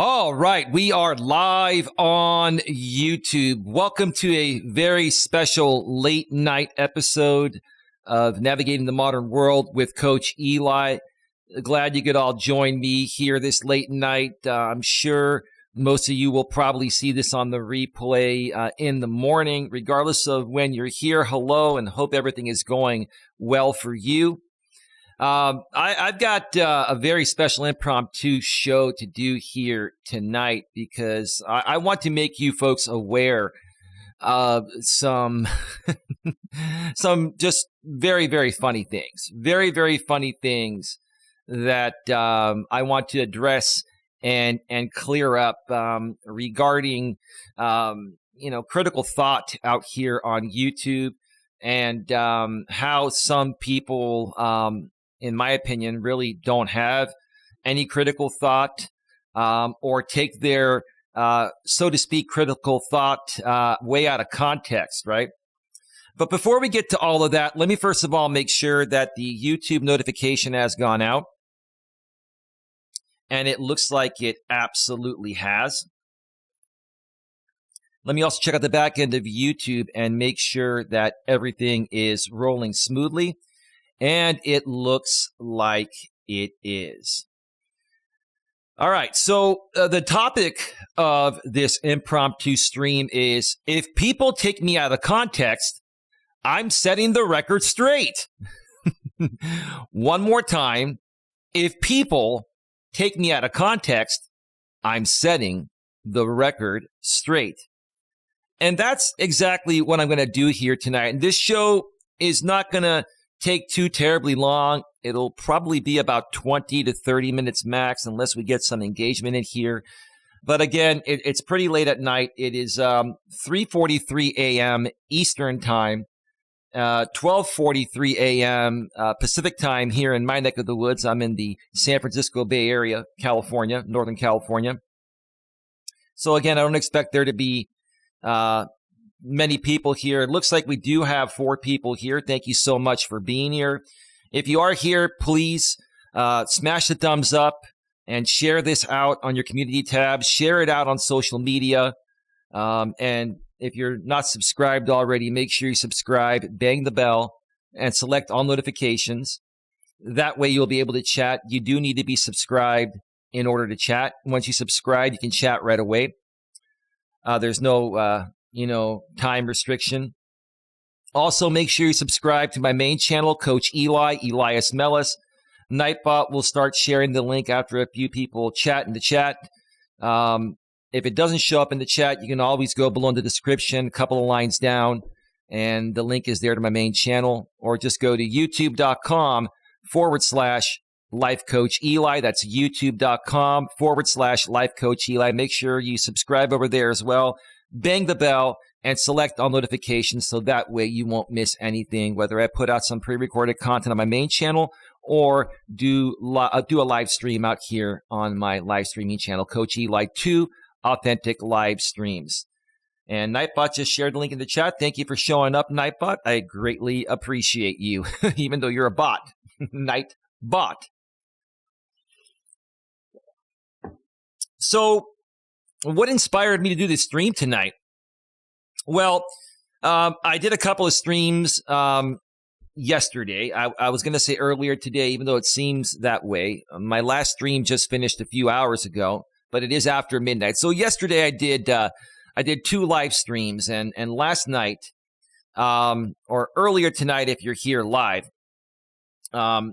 All right, we are live on YouTube. Welcome to a very special late night episode of Navigating the Modern World with Coach Eli. Glad you could all join me here this late night. I'm sure most of you will probably see this on the replay in the morning. Regardless of when you're here, hello, and hope everything is going well for you. I've got a very special impromptu show to do here tonight because I want to make you folks aware of some some just very, very funny things. Very, very funny things that I want to address and clear up regarding critical thought out here on YouTube and how some people in my opinion, really don't have any critical thought or take their, so to speak, critical thought way out of context, right? But before we get to all of that, let me first of all make sure that the YouTube notification has gone out. And it looks like it absolutely has. Let me also check out the back end of YouTube and make sure that everything is rolling smoothly. And it looks like it is. All right, so the topic of this impromptu stream is, if people take me out of context, I'm setting the record straight. One more time, if people take me out of context, I'm setting the record straight. And that's exactly what I'm going to do here tonight. And this show is not going to take too terribly long. It'll probably be about 20 to 30 minutes max unless we get some engagement in here. But again, it's pretty late at night. It is 3:43 a.m. Eastern Time, 12:43 a.m. Pacific Time here in my neck of the woods. I'm in the San Francisco Bay Area, California, Northern California. So again, I don't expect there to be many people here. It looks like we do have 4 people here. Thank you so much for being here. If you are here, please smash the thumbs up and share this out on your community tab. Share it out on social media. And if you're not subscribed already, make sure you subscribe, bang the bell, and select all notifications. That way you'll be able to chat. You do need to be subscribed in order to chat. Once you subscribe, you can chat right away. There's no time restriction. Also, make sure you subscribe to my main channel, Coach Eli, Elias Melas. Nightbot will start sharing the link after a few people chat in the chat. If it doesn't show up in the chat, you can always go below in the description, a couple of lines down, and the link is there to my main channel. Or just go to youtube.com/Life Coach Eli. That's youtube.com/Life Coach Eli. Make sure you subscribe over there as well. Bang the bell and select all notifications so that way you won't miss anything, whether I put out some pre-recorded content on my main channel or do a live stream out here on my live streaming channel, Coach Eli, 2 authentic live streams. And Nightbot just shared the link in the chat. Thank you for showing up, Nightbot. I greatly appreciate you, even though you're a bot. Nightbot. So, what inspired me to do this stream tonight? Well, I did a couple of streams yesterday. I was going to say earlier today, even though it seems that way. My last stream just finished a few hours ago, but it is after midnight. So yesterday I did 2 live streams, and last night, or earlier tonight if you're here live, my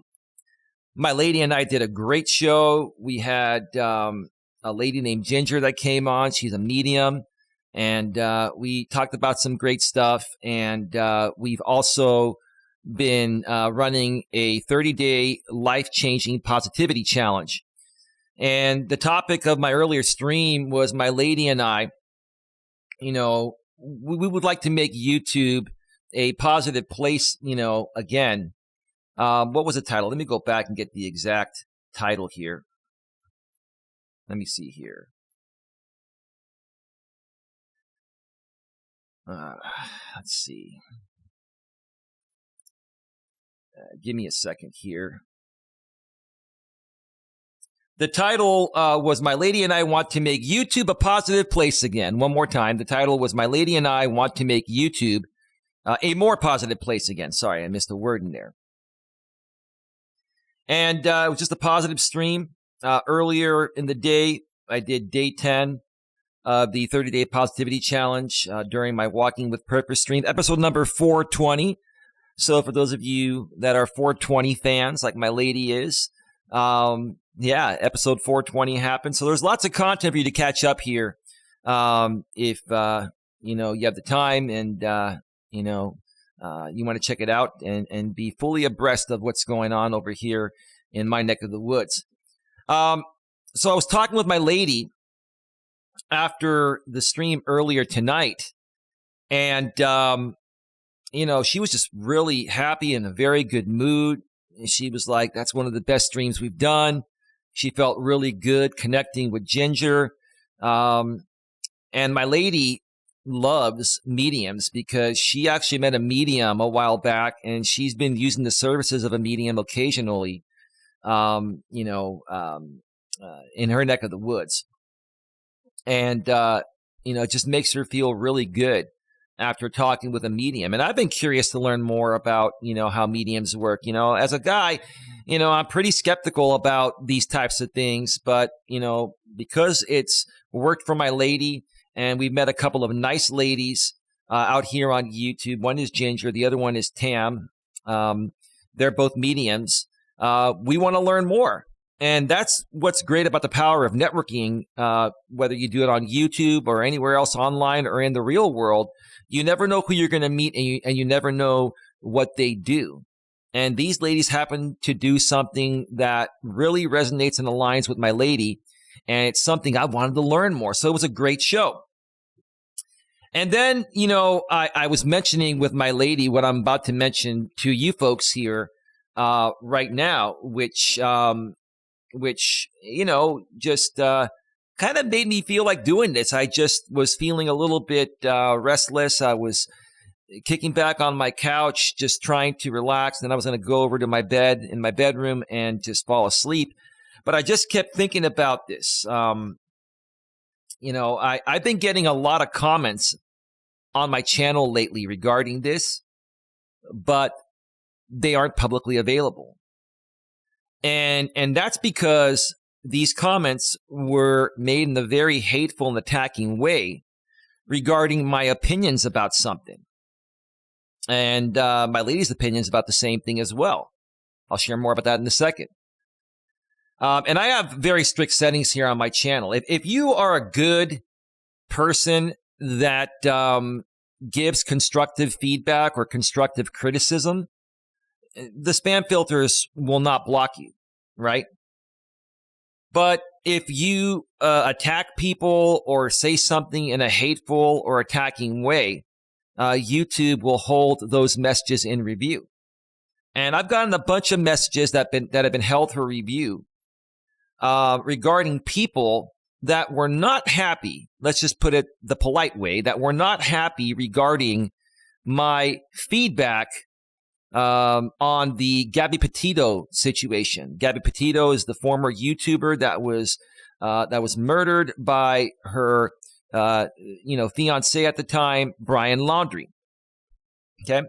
lady and I did a great show. We had a lady named Ginger that came on. She's a medium. And we talked about some great stuff. And we've also been running a 30-day life-changing positivity challenge. And the topic of my earlier stream was my lady and I, we would like to make YouTube a positive place, again. What was the title? Let me go back and get the exact title here. Let me see here. Let's see. Give me a second here. The title was My Lady and I Want to Make YouTube a Positive Place Again. One more time. The title was My Lady and I Want to Make YouTube a More Positive Place Again. Sorry, I missed a word in there. And it was just a positive stream. Earlier in the day, I did day 10 of the 30-day positivity challenge during my Walking with Purpose stream, episode number 420. So for those of you that are 420 fans, like my lady is, episode 420 happened. So there's lots of content for you to catch up here if you have the time and you want to check it out and be fully abreast of what's going on over here in my neck of the woods. So I was talking with my lady after the stream earlier tonight, and she was just really happy, in a very good mood. And she was like, that's one of the best streams we've done. She felt really good connecting with Ginger. And my lady loves mediums because she actually met a medium a while back, and she's been using the services of a medium occasionally, in her neck of the woods. And, it just makes her feel really good after talking with a medium. And I've been curious to learn more about, how mediums work. As a guy, I'm pretty skeptical about these types of things, but, because it's worked for my lady, and we've met a couple of nice ladies out here on YouTube. One is Ginger, the other one is Tam. They're both mediums. We want to learn more. And that's what's great about the power of networking, whether you do it on YouTube or anywhere else online or in the real world. You never know who you're going to meet, and you never know what they do. And these ladies happen to do something that really resonates and aligns with my lady, and it's something I wanted to learn more. So it was a great show. And then, I was mentioning with my lady what I'm about to mention to you folks here right now, which just kind of made me feel like doing this. I just was feeling a little bit restless. I was kicking back on my couch, just trying to relax. Then I was going to go over to my bed in my bedroom and just fall asleep. But I just kept thinking about this. I've been getting a lot of comments on my channel lately regarding this, but they aren't publicly available. And that's because these comments were made in a very hateful and attacking way regarding my opinions about something. And my lady's opinions about the same thing as well. I'll share more about that in a second. And I have very strict settings here on my channel. If you are a good person that gives constructive feedback or constructive criticism, the spam filters will not block you, right? But if you attack people or say something in a hateful or attacking way, YouTube will hold those messages in review. And I've gotten a bunch of messages that have been held for review regarding people that were not happy. Let's just put it the polite way, that were not happy regarding my feedback on the Gabby Petito situation. Gabby Petito is the former YouTuber that was murdered by her, fiance at the time, Brian Laundrie. Okay.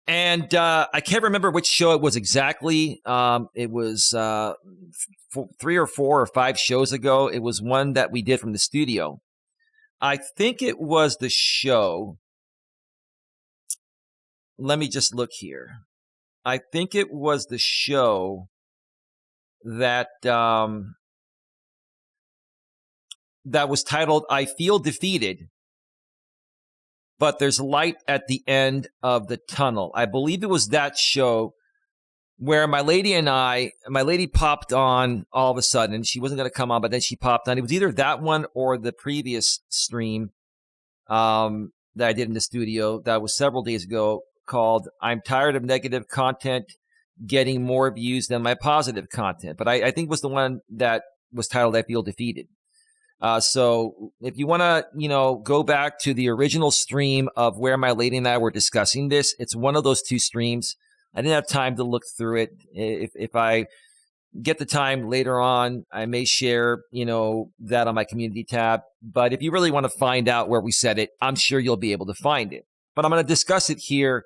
And I can't remember which show it was exactly. It was 3 or 4 or 5 shows ago. It was one that we did from the studio. I think it was the show. Let me just look here. I think it was the show that that was titled "I Feel Defeated, but There's Light at the End of the Tunnel." I believe it was that show where my lady popped on all of a sudden. She wasn't going to come on, but then she popped on. It was either that one or the previous stream that I did in the studio that was several days ago, called "I'm Tired of Negative Content Getting More Views Than My Positive Content." But I think it was the one that was titled "I Feel Defeated." So if you want to, go back to the original stream of where my lady and I were discussing this, it's one of those 2 streams. I didn't have time to look through it. If I get the time later on, I may share, that on my community tab. But if you really want to find out where we said it, I'm sure you'll be able to find it. But I'm going to discuss it here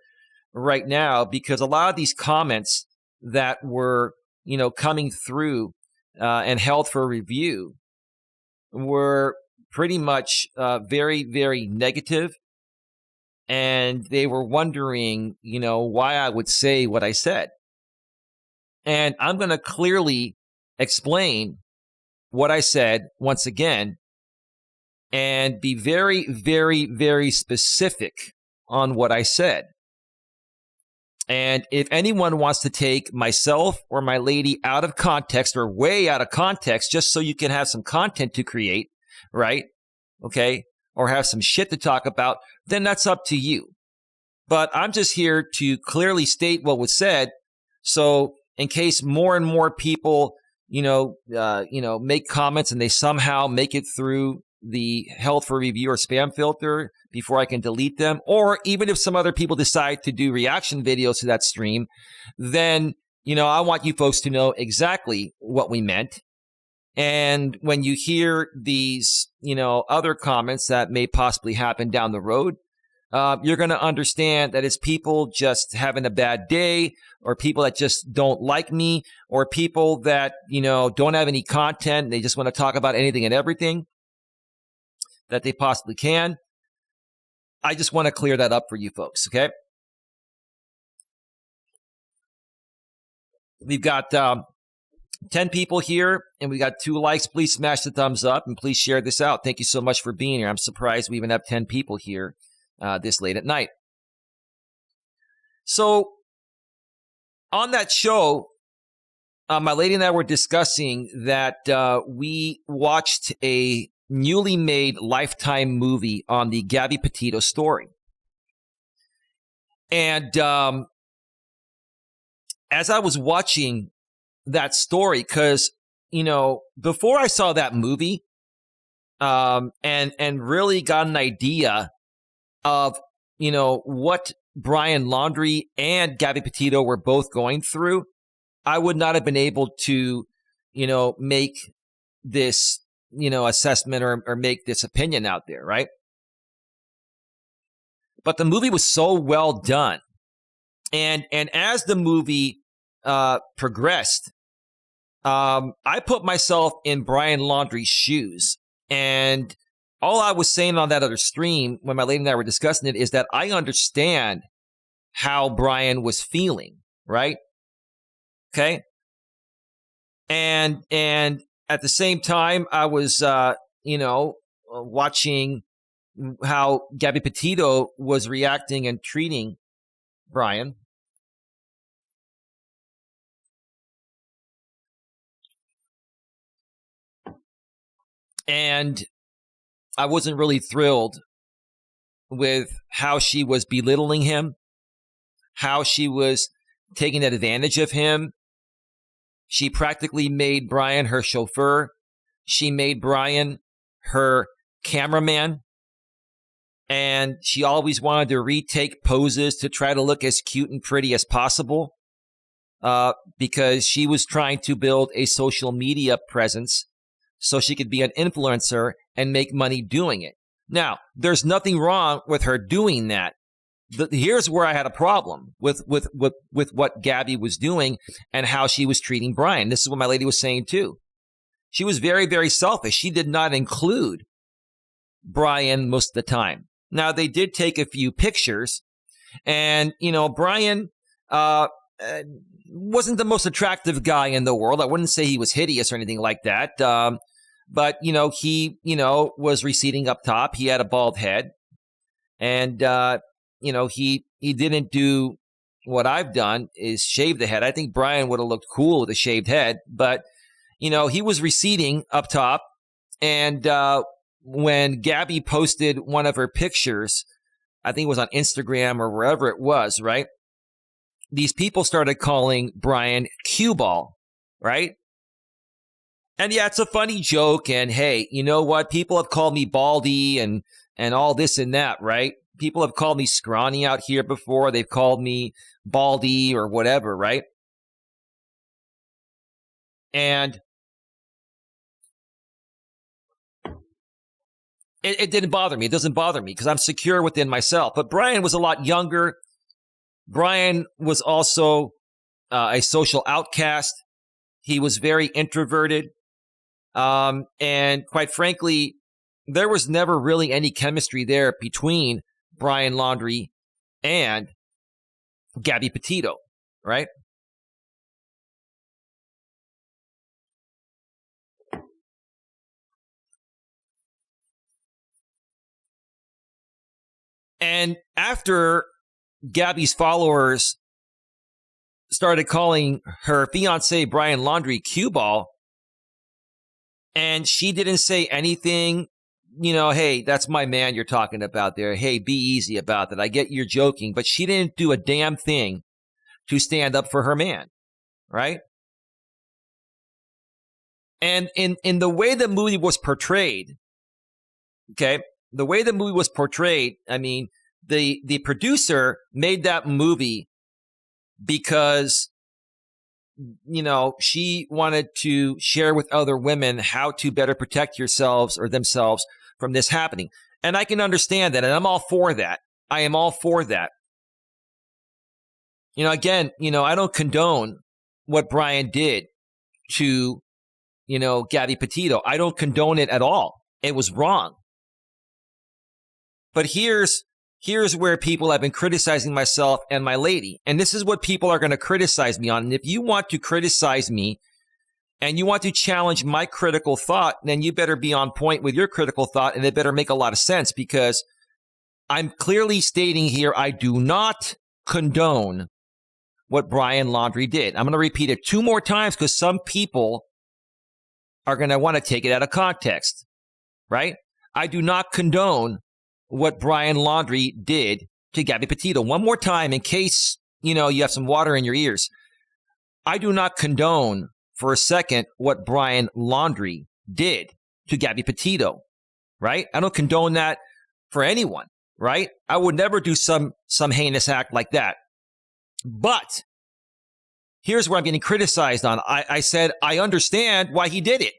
right now because a lot of these comments that were, coming through and held for review were pretty much very, very negative. And they were wondering, why I would say what I said. And I'm going to clearly explain what I said once again and be very, very, very specific on what I said. And if anyone wants to take myself or my lady out of context or way out of context, just so you can have some content to create, right? Okay. Or have some shit to talk about, then that's up to you. But I'm just here to clearly state what was said. So in case more and more people, make comments and they somehow make it through the held for review or spam filter before I can delete them, or even if some other people decide to do reaction videos to that stream, then, I want you folks to know exactly what we meant. And when you hear these, other comments that may possibly happen down the road, you're going to understand that it's people just having a bad day, or people that just don't like me, or people that, don't have any content. They just want to talk about anything and everything that they possibly can. I just want to clear that up for you folks, okay? We've got 10 people here, and we got 2 likes. Please smash the thumbs up, and please share this out. Thank you so much for being here. I'm surprised we even have 10 people here this late at night. So on that show, my lady and I were discussing that we watched a newly made Lifetime movie on the Gabby Petito story. And as I was watching that story, because, before I saw that movie and really got an idea of, what Brian Laundrie and Gabby Petito were both going through, I would not have been able to, make this, assessment or make this opinion out there, right? But the movie was so well done. And as the movie progressed, I put myself in Brian Laundrie's shoes. And all I was saying on that other stream when my lady and I were discussing it is that I understand how Brian was feeling, right? Okay. And at the same time, I was, watching how Gabby Petito was reacting and treating Brian. And I wasn't really thrilled with how she was belittling him, how she was taking advantage of him. She practically made Brian her chauffeur. She made Brian her cameraman. And she always wanted to retake poses to try to look as cute and pretty as possible because she was trying to build a social media presence so she could be an influencer and make money doing it. Now, there's nothing wrong with her doing that. Here's where I had a problem with what Gabby was doing and how she was treating Brian. This is what my lady was saying too. She was very, very selfish. She did not include Brian most of the time. Now, they did take a few pictures, and, Brian wasn't the most attractive guy in the world. I wouldn't say he was hideous or anything like that. But, he, was receding up top. He had a bald head. And, he didn't do what I've done is shave the head. I think Brian would have looked cool with a shaved head. But, he was receding up top. And when Gabby posted one of her pictures, I think it was on Instagram or wherever it was, right? These people started calling Brian cue ball, right? And yeah, it's a funny joke. And hey, you know what? People have called me baldy and all this and that, right? People have called me scrawny out here before. They've called me baldy or whatever, right? And it didn't bother me. It doesn't bother me because I'm secure within myself. But Brian was a lot younger. Brian was also a social outcast. He was very introverted. And quite frankly, there was never really any chemistry there between Brian Laundrie and Gabby Petito, right? And after Gabby's followers started calling her fiance Brian Laundrie cue ball, and she didn't say anything, hey, that's my man you're talking about there. Hey, be easy about that. I get you're joking, but she didn't do a damn thing to stand up for her man, right? And in the way the movie was portrayed, okay, the way the movie was portrayed, I mean, the producer made that movie because, she wanted to share with other women how to better protect yourselves or themselves from this happening. And I can understand that, and I'm all for that. I am all for that. Again, I don't condone what Brian did to, Gabby Petito. I don't condone it at all. It was wrong. But here's where people have been criticizing myself and my lady. And this is what people are going to criticize me on. And if you want to criticize me and you want to challenge my critical thought, then you better be on point with your critical thought, and it better make a lot of sense, because I'm clearly stating here I do not condone what Brian Laundrie did. I'm going to repeat it 2 more times because some people are going to want to take it out of context, right? I do not condone what Brian Laundrie did to Gabby Petito. 1 more time in case, you have some water in your ears. I do not condone for a second what Brian Laundrie did to Gabby Petito, right? I don't condone that for anyone, right? I would never do some heinous act like that. But here's where I'm getting criticized on. I said, I understand why he did it.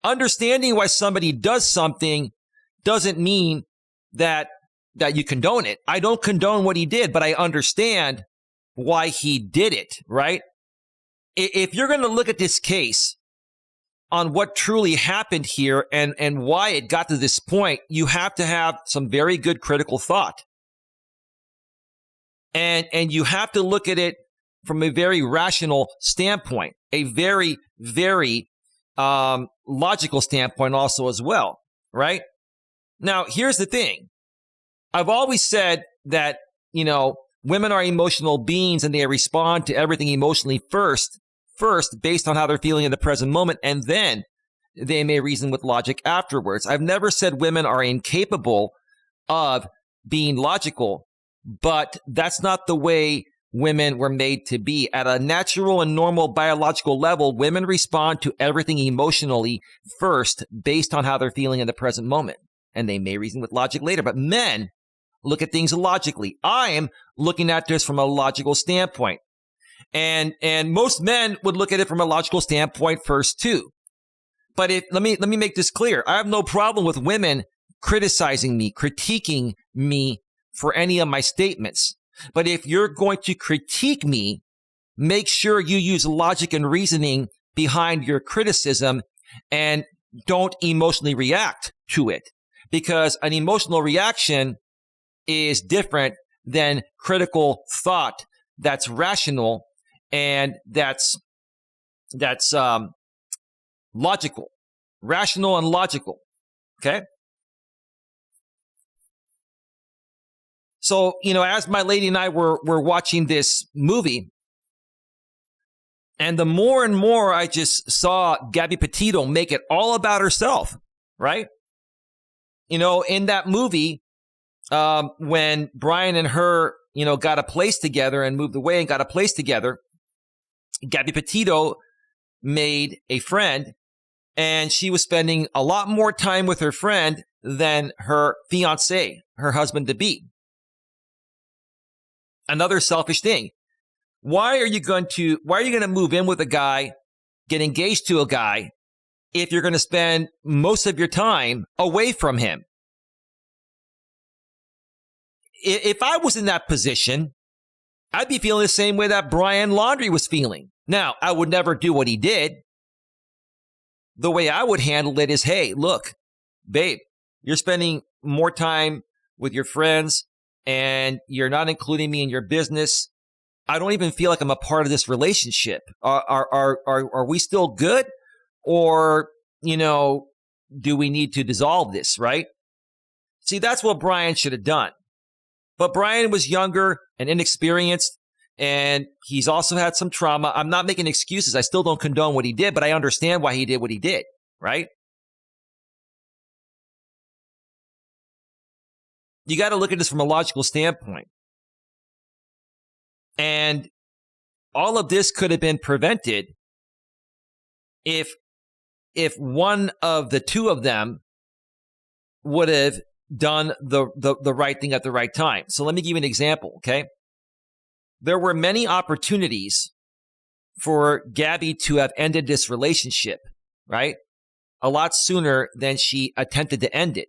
Understanding why somebody does something doesn't mean that you condone it. I don't condone what he did, but I understand why he did it, right? If you're going to look at this case on what truly happened here and why it got to this point, you have to have some very good critical thought. And you have to look at it from a very rational standpoint, a very, very logical standpoint also as well, right? Now, here's the thing. I've always said that, women are emotional beings and they respond to everything emotionally first based on how they're feeling in the present moment, and then they may reason with logic afterwards. I've never said women are incapable of being logical, but that's not the way women were made to be. At a natural and normal biological level, women respond to everything emotionally first based on how they're feeling in the present moment, and they may reason with logic later. But men look at things logically. I am looking at this from a logical standpoint. And most men would look at it from a logical standpoint first too. But let me make this clear. I have no problem with women criticizing me, critiquing me for any of my statements. But if you're going to critique me, make sure you use logic and reasoning behind your criticism and don't emotionally react to it. Because an emotional reaction is different than critical thought that's rational and that's logical, rational and logical. Okay. So, as my lady and I were watching this movie, and the more and more I just saw Gabby Petito make it all about herself, right? In that movie, when Brian and her, got a place together and moved away and got a place together, Gabby Petito made a friend, and she was spending a lot more time with her friend than her fiance, her husband-to-be. Another selfish thing. Why are you going to move in with a guy get engaged to a guy if you're going to spend most of your time away from him? If I was in that position, I'd be feeling the same way that Brian Laundrie was feeling. Now, I would never do what he did. The way I would handle it is, hey, look, babe, you're spending more time with your friends and you're not including me in your business. I don't even feel like I'm a part of this relationship. Are we still good? Or, do we need to dissolve this, right? See, that's what Brian should have done. But Brian was younger and inexperienced, and he's also had some trauma. I'm not making excuses. I still don't condone what he did, but I understand why he did what he did, right? You got to look at this from a logical standpoint. And all of this could have been prevented if one of the two of them would have done the right thing at the right time. So let me give you an example, okay? There were many opportunities for Gabby to have ended this relationship, right? A lot sooner than she attempted to end it.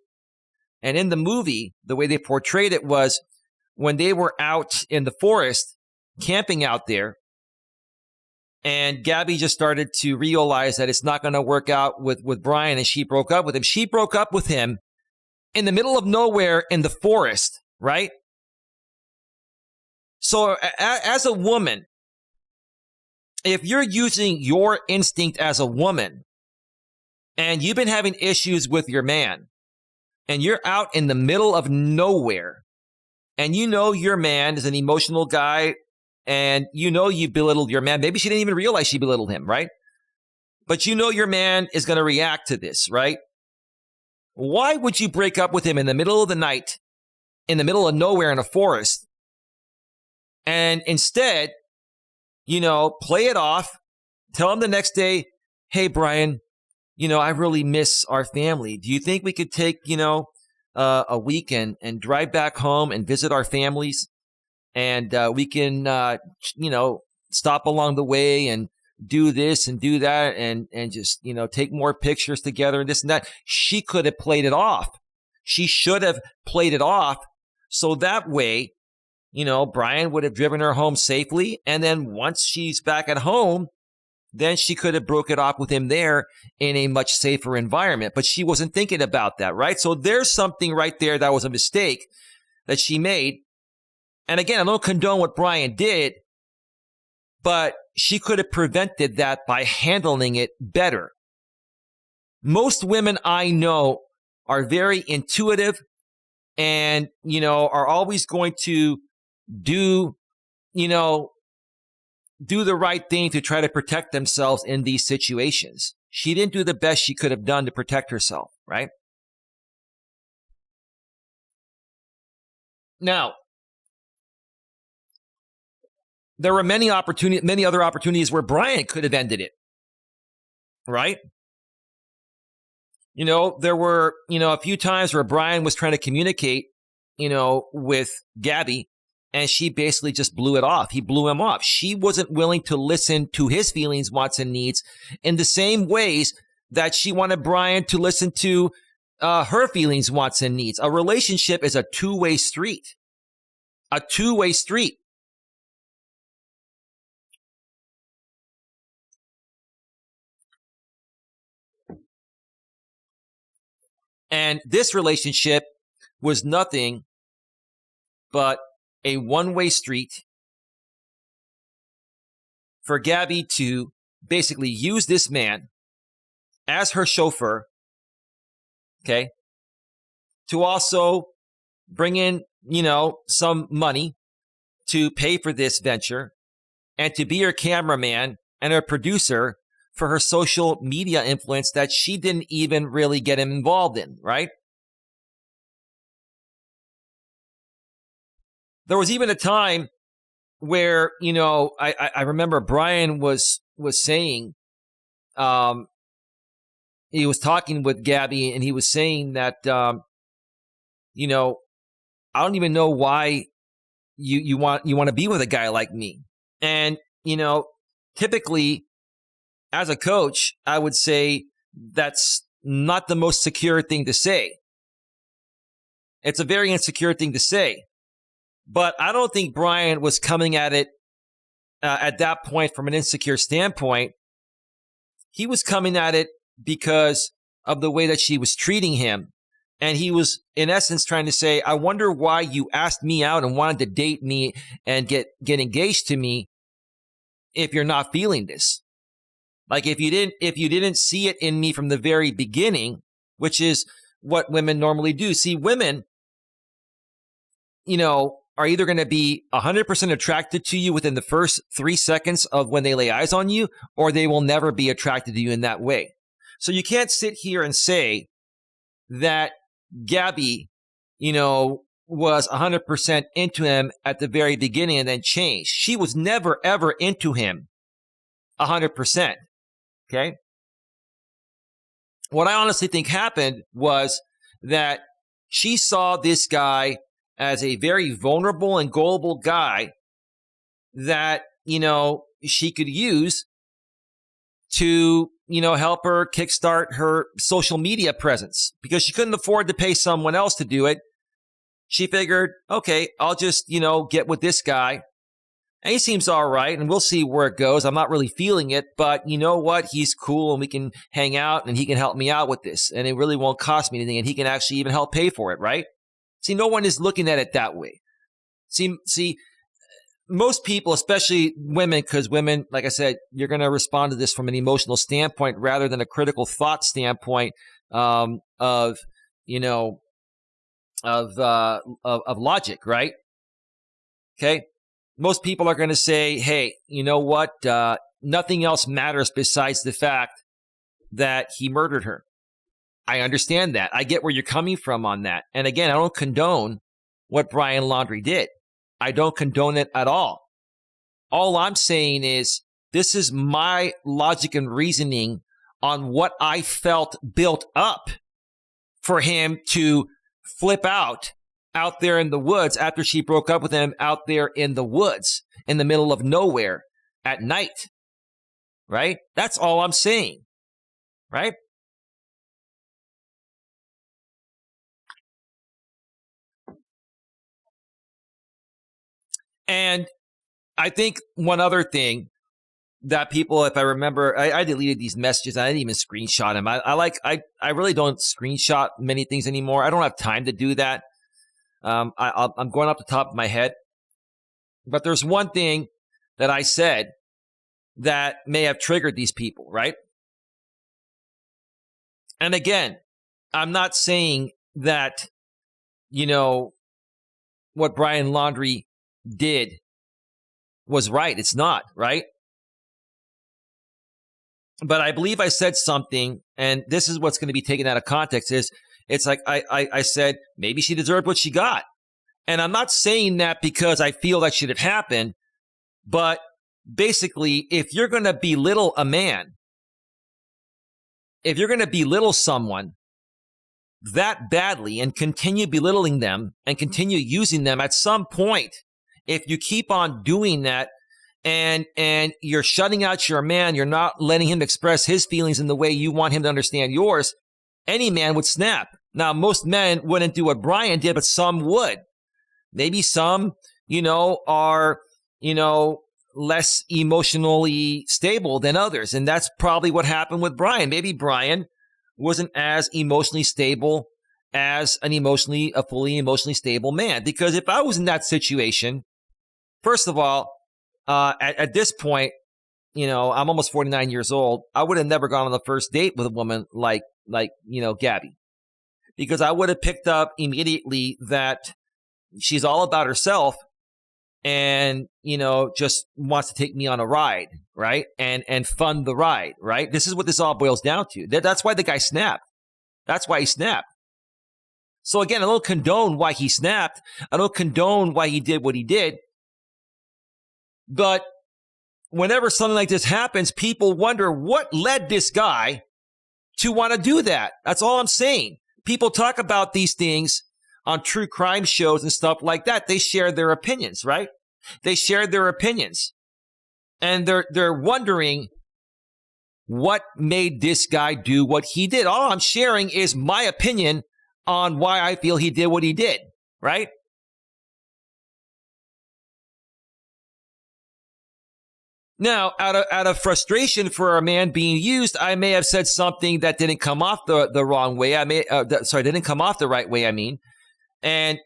And in the movie, the way they portrayed it was when they were out in the forest, camping out there, and Gabby just started to realize that it's not going to work out with Brian, and she broke up with him. She broke up with him in the middle of nowhere in the forest, right? So as a woman, if you're using your instinct as a woman and you've been having issues with your man and you're out in the middle of nowhere and your man is an emotional guy and you belittled your man. Maybe she didn't even realize she belittled him, right? But your man is going to react to this, right? Why would you break up with him in the middle of the night, in the middle of nowhere in a forest, and instead, play it off, tell him the next day, hey, Brian, I really miss our family. Do you think we could take, a week and drive back home and visit our families? And we can, stop along the way and do this and do that and just, take more pictures together and this and that. She could have played it off. She should have played it off. So that way, Brian would have driven her home safely. And then once she's back at home, then she could have broke it off with him there in a much safer environment. But she wasn't thinking about that, right? So there's something right there that was a mistake that she made. And again, I don't condone what Brian did, but she could have prevented that by handling it better. Most women I know are very intuitive and, are always going to do the right thing to try to protect themselves in these situations. She didn't do the best she could have done to protect herself, right? Now, there were many other opportunities where Brian could have ended it, right? There were, a few times where Brian was trying to communicate, with Gabby, and she basically just blew it off. He blew him off. She wasn't willing to listen to his feelings, wants, and needs in the same ways that she wanted Brian to listen to her feelings, wants, and needs. A relationship is a two-way street. A two-way street. And this relationship was nothing but a one-way street for Gabby to basically use this man as her chauffeur, okay, to also bring in, some money to pay for this venture and to be her cameraman and her producer for her social media influence that she didn't even really get him involved in, right? There was even a time where, I remember Brian was saying, he was talking with Gabby and he was saying that, I don't even know why you want to be with a guy like me. And, typically as a coach, I would say that's not the most secure thing to say. It's a very insecure thing to say. But I don't think Brian was coming at it at that point from an insecure standpoint. He was coming at it because of the way that she was treating him. And he was, in essence, trying to say, I wonder why you asked me out and wanted to date me and get engaged to me if you're not feeling this. Like if you didn't see it in me from the very beginning, which is what women normally do. See, women, are either going to be 100% attracted to you within the first 3 seconds of when they lay eyes on you, or they will never be attracted to you in that way. So you can't sit here and say that Gabby, was 100% into him at the very beginning and then changed. She was never, ever into him 100%. Okay? What I honestly think happened was that she saw this guy as a very vulnerable and gullible guy that, she could use to, help her kickstart her social media presence because she couldn't afford to pay someone else to do it. She figured, okay, I'll just, get with this guy. And he seems all right, and we'll see where it goes. I'm not really feeling it, but you know what? He's cool, and we can hang out, and he can help me out with this. And it really won't cost me anything, and he can actually even help pay for it, right? See, no one is looking at it that way. See, most people, especially women, because women, like I said, you're going to respond to this from an emotional standpoint rather than a critical thought standpoint of logic, right? Okay. Most people are going to say, hey, you know what? Nothing else matters besides the fact that he murdered her. I understand that. I get where you're coming from on that. And again, I don't condone what Brian Laundrie did. I don't condone it at all. All I'm saying is this is my logic and reasoning on what I felt built up for him to flip out there in the woods after she broke up with him out there in the woods in the middle of nowhere at night. Right? That's all I'm saying. Right? And I think one other thing that people, if I remember, I deleted these messages. I didn't even screenshot them. I really don't screenshot many things anymore. I don't have time to do that. I'm going off the top of my head. But there's one thing that I said that may have triggered these people, right? And again, I'm not saying that, what Brian Laundrie did was right. It's not, right? But I believe I said something, and this is what's going to be taken out of context, is it's like I said, maybe she deserved what she got. And I'm not saying that because I feel that should have happened, but basically, if you're going to belittle a man, if you're going to belittle someone that badly and continue belittling them and continue using them at some point, if you keep on doing that and you're shutting out your man, you're not letting him express his feelings in the way you want him to understand yours, any man would snap. Now, most men wouldn't do what Brian did, but some would. Maybe some, are, less emotionally stable than others. And that's probably what happened with Brian. Maybe Brian wasn't as emotionally stable as a fully emotionally stable man. Because if I was in that situation, first of all, at this point, I'm almost 49 years old. I would have never gone on the first date with a woman like Gabby, because I would have picked up immediately that she's all about herself and, just wants to take me on a ride, right? And fund the ride, right? This is what this all boils down to. That's why the guy snapped. That's why he snapped. So again, I don't condone why he snapped. I don't condone why he did what he did. But whenever something like this happens, people wonder what led this guy to want to do that. That's all I'm saying. People talk about these things on true crime shows and stuff like that. They share their opinions, right? They share their opinions. And they're wondering what made this guy do what he did. All I'm sharing is my opinion on why I feel he did what he did, right? Now, out of frustration for a man being used, I may have said something that didn't come off the wrong way. Didn't come off the right way, I mean. And,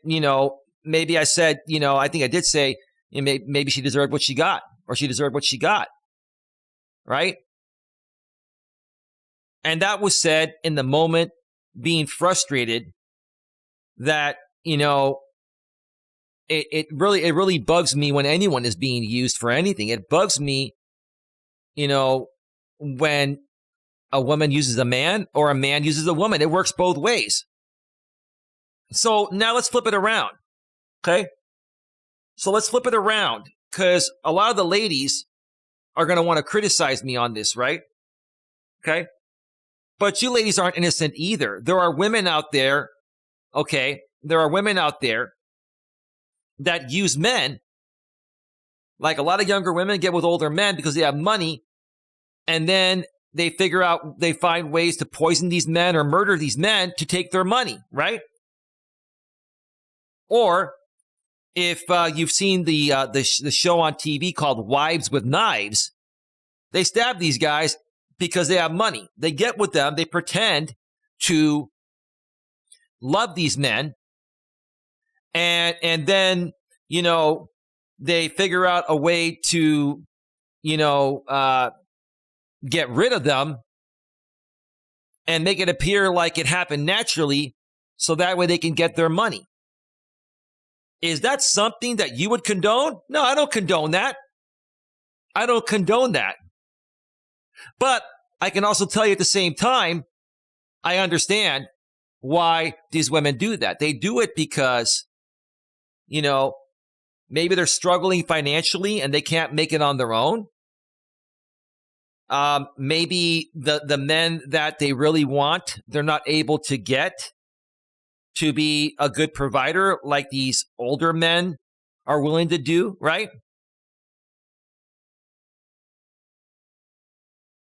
maybe I said, I think I did say, maybe she deserved what she got, or she deserved what she got, right? And that was said in the moment, being frustrated that, it really bugs me when anyone is being used for anything. It bugs me, when a woman uses a man or a man uses a woman. It works both ways. So now let's flip it around, okay? So let's flip it around, because a lot of the ladies are going to want to criticize me on this, right? Okay? But you ladies aren't innocent either. There are women out there, okay? There are women out there that use men. Like a lot of younger women get with older men because they have money, and then they find ways to poison these men or murder these men to take their money, right? Or if you've seen the show on TV called Wives with Knives, they stab these guys because they have money. They get with them, they pretend to love these men, and then, they figure out a way to, get rid of them and make it appear like it happened naturally, so that way they can get their money. Is that something that you would condone? No, I don't condone that. I don't condone that. But I can also tell you at the same time, I understand why these women do that. They do it because, maybe they're struggling financially and they can't make it on their own. Maybe the men that they really want, they're not able to get to be a good provider like these older men are willing to do, right?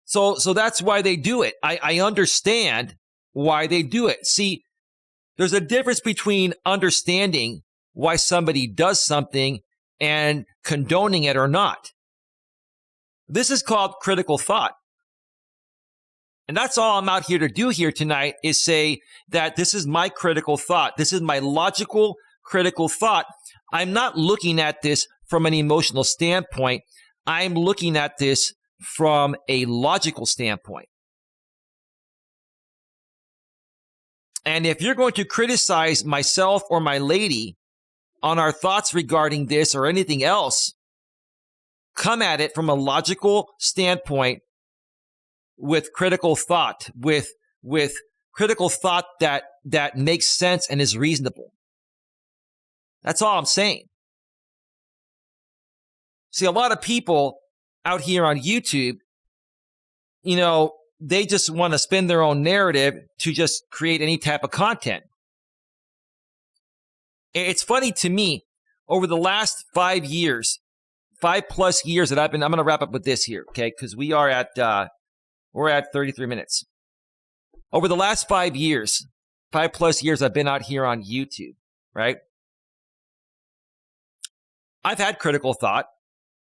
So that's why they do it. I understand why they do it. See, there's a difference between understanding why somebody does something and condoning it or not. This is called critical thought. And that's all I'm out here to do here tonight, is say that this is my critical thought. This is my logical, critical thought. I'm not looking at this from an emotional standpoint. I'm looking at this from a logical standpoint. And if you're going to criticize myself or my lady on our thoughts regarding this or anything else, come at it from a logical standpoint with critical thought, with critical thought that makes sense and is reasonable. That's all I'm saying. See, a lot of people out here on YouTube, they just want to spin their own narrative to just create any type of content. It's funny to me, over the last 5 years, 5+ years that I'm going to wrap up with this here, okay? Because we're at 33 minutes. Over the last 5 years, 5+ years I've been out here on YouTube, right? I've had critical thought,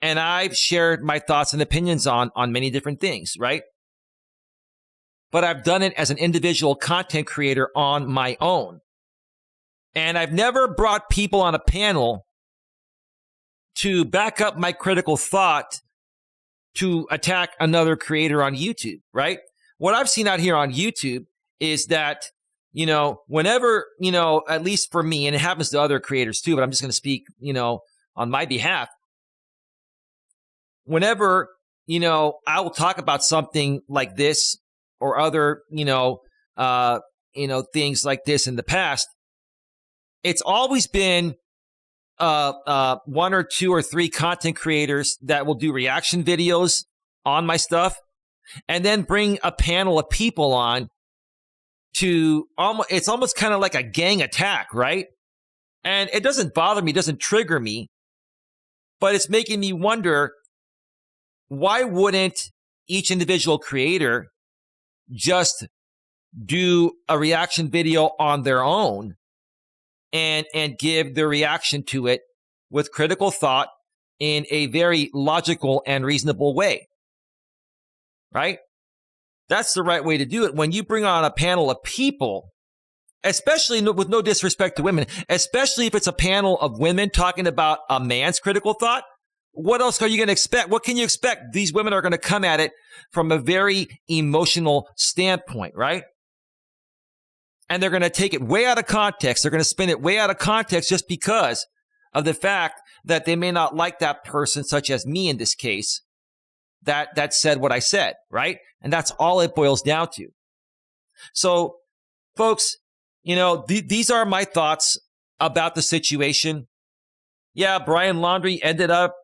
and I've shared my thoughts and opinions on many different things, right? But I've done it as an individual content creator on my own. And I've never brought people on a panel to back up my critical thought to attack another creator on YouTube, right? What I've seen out here on YouTube is that, whenever, at least for me, and it happens to other creators too, but I'm just going to speak, on my behalf. Whenever, I will talk about something like this or other, things like this in the past, it's always been 1 or 2 or 3 content creators that will do reaction videos on my stuff, and then bring a panel of people on to it's almost kind of like a gang attack, right? And it doesn't bother me, doesn't trigger me, but it's making me wonder, why wouldn't each individual creator just do a reaction video on their own and give their reaction to it with critical thought in a very logical and reasonable way, right? That's the right way to do it. When you bring on a panel of people, especially with no disrespect to women, especially if it's a panel of women talking about a man's critical thought, what else are you going to expect? What can you expect? These women are going to come at it from a very emotional standpoint, right? And they're going to take it way out of context. They're going to spin it way out of context just because of the fact that they may not like that person, such as me in this case, that said what I said, right? And that's all it boils down to. So, folks, these are my thoughts about the situation. Yeah, Brian Laundrie ended up,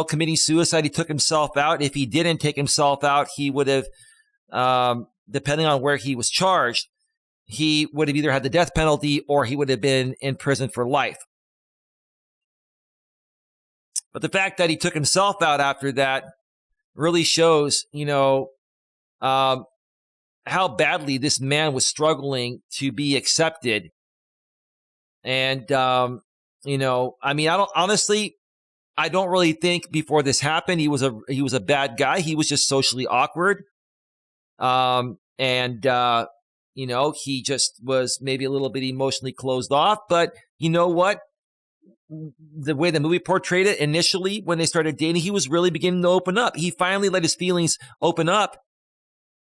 committing suicide. He took himself out. If he didn't take himself out, he would have, depending on where he was charged, he would have either had the death penalty or he would have been in prison for life. But the fact that he took himself out after that really shows, how badly this man was struggling to be accepted. And, I don't really think before this happened, he was a bad guy. He was just socially awkward. He just was maybe a little bit emotionally closed off. But you know what? The way the movie portrayed it initially, when they started dating, he was really beginning to open up. He finally let his feelings open up.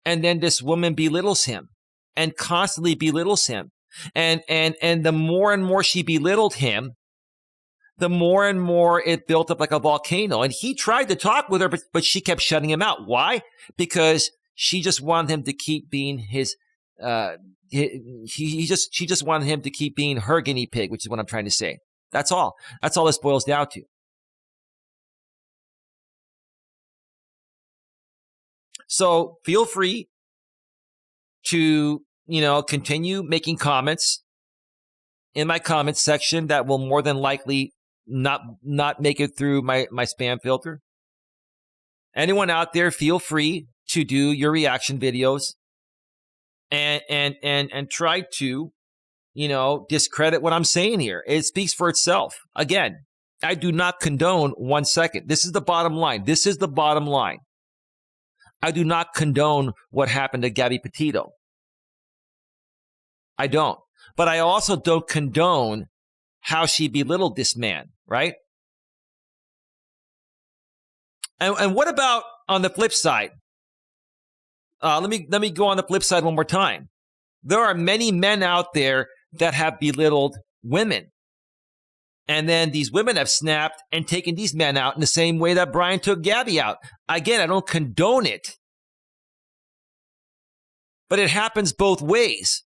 And then this woman belittles him and constantly belittles him. And the more and more she belittled him, the more and more it built up like a volcano. And he tried to talk with her, but she kept shutting him out. Why? Because she just wanted him to keep being she just wanted him to keep being her guinea pig, which is what I'm trying to say. That's all. That's all this boils down to. So feel free to, continue making comments in my comments section that will more than likely not make it through my spam filter. Anyone out there, feel free to do your reaction videos and try to, discredit what I'm saying here. It speaks for itself. Again, I do not condone 1 second. This is the bottom line. This is the bottom line. I do not condone what happened to Gabby Petito. I don't. But I also don't condone how she belittled this man, right? And what about on the flip side? Let me go on the flip side one more time. There are many men out there that have belittled women. And then these women have snapped and taken these men out in the same way that Brian took Gabby out. Again, I don't condone it. But it happens both ways.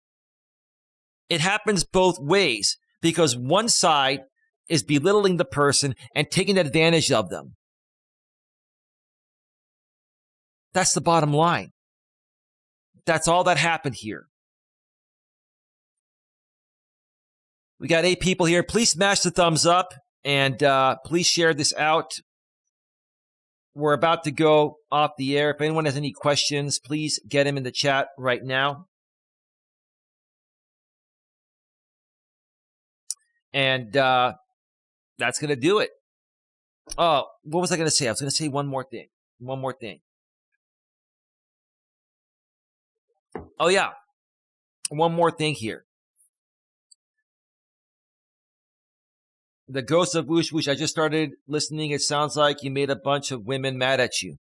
It happens both ways because one side is belittling the person and taking advantage of them. That's the bottom line. That's all that happened here. We got 8 people here. Please smash the thumbs up and please share this out. We're about to go off the air. If anyone has any questions, please get them in the chat right now. And that's going to do it. Oh, what was I going to say? I was going to say one more thing. Oh, yeah. One more thing here. The Ghost of Whoosh Whoosh. I just started listening. It sounds like you made a bunch of women mad at you.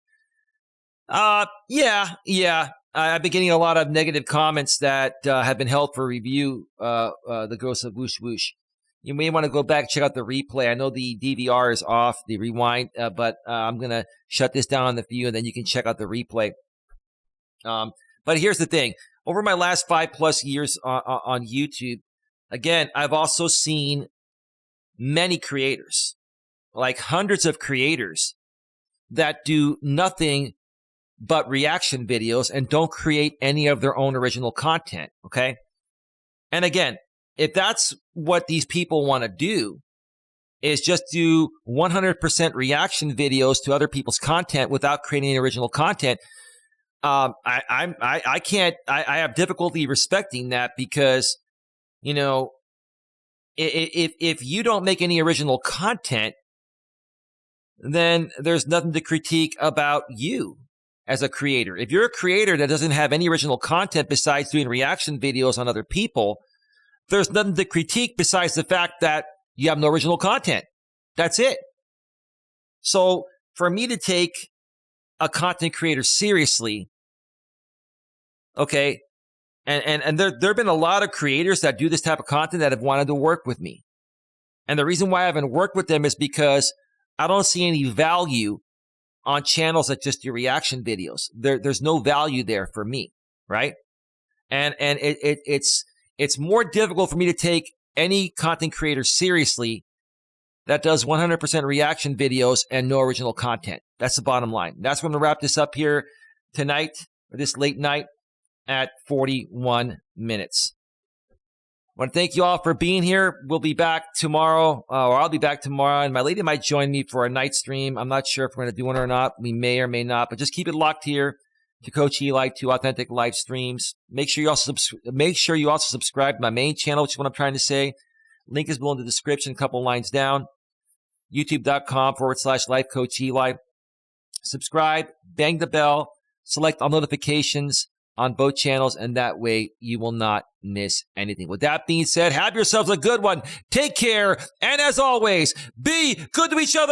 Yeah. I've been getting a lot of negative comments that have been held for review. The Ghost of Whoosh Whoosh. You may want to go back, check out the replay. I know the DVR is off, the rewind, but I'm going to shut this down on the view, and then you can check out the replay. But here's the thing. Over my last 5+ years on YouTube, again, I've also seen many creators, like hundreds of creators, that do nothing but reaction videos and don't create any of their own original content, okay? And again, if that's what these people want to do, is just do 100% reaction videos to other people's content without creating any original content. I can't. I have difficulty respecting that because, you know, if you don't make any original content, then there's nothing to critique about you as a creator. If you're a creator that doesn't have any original content besides doing reaction videos on other people, there's nothing to critique besides the fact that you have no original content. That's it. So for me to take a content creator seriously, okay, and there have been a lot of creators that do this type of content that have wanted to work with me. And the reason why I haven't worked with them is because I don't see any value on channels that just do reaction videos. There's no value there for me, right? And it's more difficult for me to take any content creator seriously that does 100% reaction videos and no original content. That's the bottom line. That's when I'm going to wrap this up here tonight, or this late night at 41 minutes. I want to thank you all for being here. We'll be back tomorrow, or I'll be back tomorrow, and my lady might join me for a night stream. I'm not sure if we're going to do one or not. We may or may not, but just keep it locked here to Coach Eli, to Authentic Live Streams. Make sure you also subscribe to my main channel, which is what I'm trying to say. Link is below in the description, a couple lines down. YouTube.com/Life Coach Eli. Subscribe, bang the bell, select all notifications on both channels, and that way you will not miss anything. With that being said, have yourselves a good one. Take care, and as always, be good to each other.